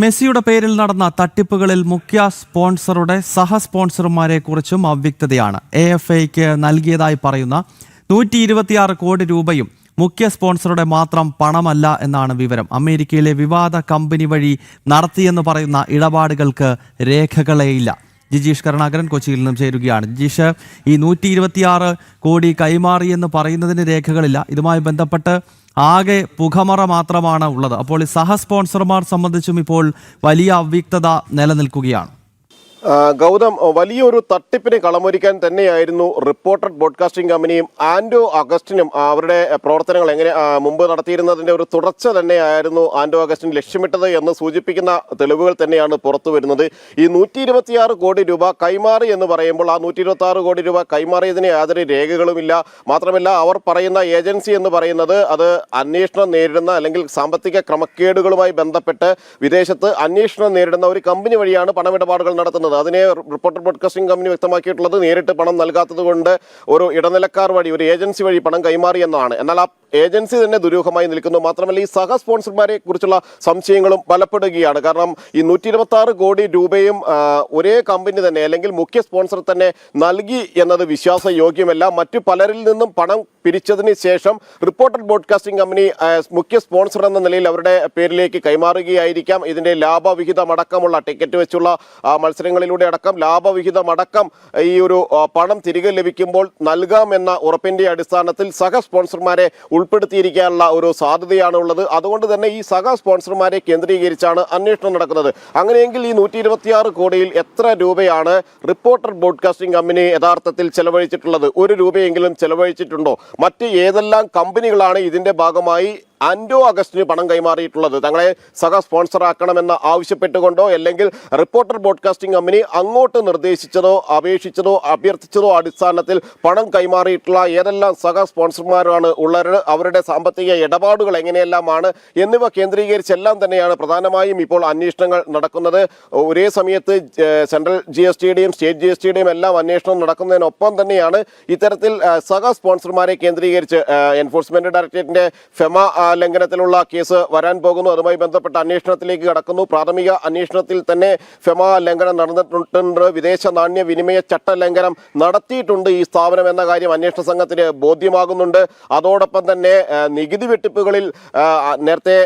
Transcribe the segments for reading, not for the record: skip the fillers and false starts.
മെസ്സിയുടെ പേരിൽ നടന്ന തട്ടിപ്പുകളിൽ മുഖ്യ സ്പോൺസറുടെ സഹസ്പോൺസർമാരെ കുറിച്ചും അവ്യക്തതയാണ്. AFAയ്ക്ക് നൽകിയതായി പറയുന്ന 126 കോടി രൂപയും മുഖ്യ സ്പോൺസറുടെ മാത്രം പണമല്ല എന്നാണ് വിവരം. അമേരിക്കയിലെ വിവാദ കമ്പനി വഴി നടത്തിയെന്ന് പറയുന്ന ഇടപാടുകൾക്ക് രേഖകളേയില്ല. ജിജീഷ് കരുണാകരൻ കൊച്ചിയിൽ നിന്നും ചേരുകയാണ്. ജിജീഷ്, ഈ 126 കോടി കൈമാറിയെന്ന് പറയുന്നതിന് രേഖകളില്ല. ഇതുമായി ബന്ധപ്പെട്ട് ആകെ പുകമറ മാത്രമാണ് ഉള്ളത്. അപ്പോൾ ഈ സഹസ്പോൺസർമാർ സംബന്ധിച്ചും ഇപ്പോൾ വലിയ അവ്യക്തത നിലനിൽക്കുകയാണ്. ഗൗതം, വലിയൊരു തട്ടിപ്പിന് കളമൊരുക്കാൻ തന്നെയായിരുന്നു റിപ്പോർട്ടർ ബ്രോഡ്കാസ്റ്റിംഗ് കമ്പനിയും ആൻഡോ അഗസ്റ്റിനും അവരുടെ പ്രവർത്തനങ്ങൾ മുമ്പ് നടത്തിയിരുന്നതിന്റെ ഒരു തുടർച്ച തന്നെയായിരുന്നു ആൻഡോ അഗസ്റ്റിൻ ലക്ഷ്യമിട്ടത് എന്ന് സൂചിപ്പിക്കുന്ന തെളിവുകൾ തന്നെയാണ് പുറത്തു വരുന്നത്. ഈ 126 കോടി രൂപ കൈമാറി എന്ന് പറയുമ്പോൾ ആ 126 കോടി രൂപ കൈമാറിയതിന് യാതൊരു രേഖകളുമില്ല. മാത്രമല്ല, അവർ പറയുന്ന ഏജൻസി എന്ന് പറയുന്നത് അത് അന്വേഷണം നേരിടുന്ന അല്ലെങ്കിൽ സാമ്പത്തിക ക്രമക്കേടുകളുമായി ബന്ധപ്പെട്ട് വിദേശത്ത് അന്വേഷണം നേരിടുന്ന ഒരു കമ്പനി വഴിയാണ് പണമിടപാടുകൾ നടത്തുന്നത്. അതിനെ റിപ്പോർട്ടർ ബ്രോഡ്കാസ്റ്റിംഗ് കമ്പനി വ്യക്തമാക്കിയിട്ടുള്ളത് നേരിട്ട് പണം നൽകാത്തത് കൊണ്ട് ഒരു ഇടനിലക്കാർ വഴി, ഒരു ഏജൻസി വഴി പണം കൈമാറി എന്നാണ്. എന്നാൽ ആ ഏജൻസി തന്നെ ദുരൂഹമായി നിൽക്കുന്നു. മാത്രമല്ല, ഈ സഹ സ്പോൺസർമാരെ കുറിച്ചുള്ള സംശയങ്ങളും ബലപ്പെടുകയാണ്. കാരണം ഈ 126 കോടി രൂപയും ഒരേ കമ്പനി തന്നെ അല്ലെങ്കിൽ മുഖ്യ സ്പോൺസർ തന്നെ നൽകി എന്നത് വിശ്വാസയോഗ്യമല്ല. മറ്റു പലരിൽ നിന്നും പണം പിരിച്ചതിന് ശേഷം റിപ്പോർട്ടർ ബ്രോഡ്കാസ്റ്റിംഗ് കമ്പനി മുഖ്യ സ്പോൺസർ എന്ന നിലയിൽ അവരുടെ പേരിലേക്ക് കൈമാറുകയായിരിക്കാം. ഇതിന്റെ ലാഭവിഹിതമടക്കമുള്ള ടിക്കറ്റ് വെച്ചുള്ള മത്സരങ്ങളിലൂടെ അടക്കം ലാഭവിഹിതമടക്കം ഈ ഒരു പണം തിരികെ ലഭിക്കുമ്പോൾ നൽകാമെന്ന ഉറപ്പിന്റെ അടിസ്ഥാനത്തിൽ സഹ സ്പോൺസർമാരെ ഉൾപ്പെടുത്തിയിരിക്കാനുള്ള ഒരു സാധ്യതയാണ് ഉള്ളത്. അതുകൊണ്ട് തന്നെ ഈ സഹ സ്പോൺസർമാരെ കേന്ദ്രീകരിച്ചാണ് അന്വേഷണം നടക്കുന്നത്. അങ്ങനെയെങ്കിൽ ഈ 126 കോടിയിൽ എത്ര രൂപയാണ് റിപ്പോർട്ടർ ബ്രോഡ്കാസ്റ്റിംഗ് കമ്പനി യഥാർത്ഥത്തിൽ ചെലവഴിച്ചിട്ടുള്ളത്? 1 രൂപയെങ്കിലും ചെലവഴിച്ചിട്ടുണ്ടോ? മറ്റ് ഏതെല്ലാം കമ്പനികളാണ് ഇതിന്റെ ഭാഗമായി ആൻഡോ അഗസ്റ്റിന് പണം കൈമാറിയിട്ടുള്ളത്? തങ്ങളെ സഹ സ്പോൺസറാക്കണമെന്ന് ആവശ്യപ്പെട്ടുകൊണ്ടോ അല്ലെങ്കിൽ റിപ്പോർട്ടർ ബ്രോഡ്കാസ്റ്റിംഗ് കമ്പനി അങ്ങോട്ട് നിർദ്ദേശിച്ചതോ അപേക്ഷിച്ചതോ അഭ്യർത്ഥിച്ചതോ അടിസ്ഥാനത്തിൽ പണം കൈമാറിയിട്ടുള്ള ഏതെല്ലാം സഹ സ്പോൺസർമാരാണ് ഉള്ളത്, അവരുടെ സാമ്പത്തിക ഇടപാടുകൾ എങ്ങനെയെല്ലാമാണ് എന്നിവ കേന്ദ്രീകരിച്ചെല്ലാം തന്നെയാണ് പ്രധാനമായും ഇപ്പോൾ അന്വേഷണങ്ങൾ നടക്കുന്നത്. ഒരേ സമയത്ത് സെൻട്രൽ GSTയുടെയും സ്റ്റേറ്റ് GSTയുടെയും എല്ലാം അന്വേഷണം നടക്കുന്നതിനൊപ്പം തന്നെയാണ് ഇത്തരത്തിൽ സഹ സ്പോൺസർമാരെ കേന്ദ്രീകരിച്ച് എൻഫോഴ്സ്മെന്റ് ഡയറക്ടറേറ്റിന്റെ ഫെമ ലംഘനത്തിലുള്ള കേസ് വരാൻ പോകുന്നു. അതുമായി ബന്ധപ്പെട്ട അന്വേഷണത്തിലേക്ക് കടക്കുന്നു. പ്രാഥമിക അന്വേഷണത്തിൽ തന്നെ ഫെമ ലംഘനം നടന്നിട്ടുണ്ട്. വിദേശ നാണ്യ വിനിമയ ചട്ട ലംഘനം നടത്തിയിട്ടുണ്ട് ഈ സ്ഥാപനം എന്ന കാര്യം അന്വേഷണ സംഘത്തിന് ബോധ്യമാകുന്നുണ്ട്. അതോടൊപ്പം തന്നെ നികുതി വെട്ടിപ്പുകളിൽ നേരത്തെ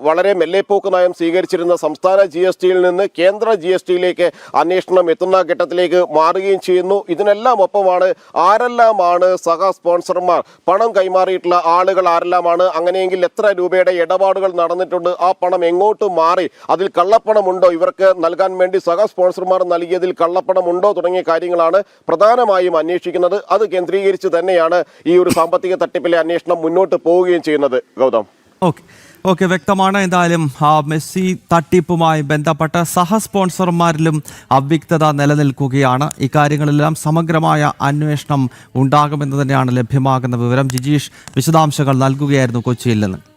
വളരെ മെല്ലെപ്പോക്ക് നയം സ്വീകരിച്ചിരുന്ന സംസ്ഥാന GSTയിൽ നിന്ന് കേന്ദ്ര GSTയിലേക്ക് അന്വേഷണം എത്തുന്ന ഘട്ടത്തിലേക്ക് മാറുകയും ചെയ്യുന്നു. ഇതിനെല്ലാം ഒപ്പമാണ് ആരെല്ലാമാണ് സഹ സ്പോൺസർമാർ, പണം കൈമാറിയിട്ടുള്ള ആളുകൾ ആരെല്ലാമാണ്, അങ്ങനെയെങ്കിൽ എത്ര രൂപയുടെ ഇടപാടുകൾ നടന്നിട്ടുണ്ട്, ആ പണം എങ്ങോട്ട് മാറി, അതിൽ കള്ളപ്പണമുണ്ടോ, ഇവർക്ക് നൽകാൻ വേണ്ടി സഹ സ്പോൺസർമാർ നൽകിയതിൽ കള്ളപ്പണമുണ്ടോ തുടങ്ങിയ കാര്യങ്ങളാണ് പ്രധാനമായും അന്വേഷിക്കുന്നത്. അത് കേന്ദ്രീകരിച്ച് തന്നെയാണ് ഈ ഒരു സാമ്പത്തിക തട്ടിപ്പിലെ അന്വേഷണം മുന്നോട്ട് പോവുകയും ചെയ്യുന്നത്. ഗൗതം, ഓക്കെ, വ്യക്തമാണ്. എന്തായാലും മെസ്സി തട്ടിപ്പുമായി ബന്ധപ്പെട്ട സഹ സ്പോൺസർമാരിലും അവ്യക്തത നിലനിൽക്കുകയാണ്. ഇക്കാര്യങ്ങളെല്ലാം സമഗ്രമായ അന്വേഷണം ഉണ്ടാകുമെന്ന് തന്നെയാണ് ലഭ്യമാകുന്ന വിവരം. ജിജീഷ് വിശദാംശങ്ങൾ നൽകുകയായിരുന്നു കൊച്ചിയിൽ നിന്ന്.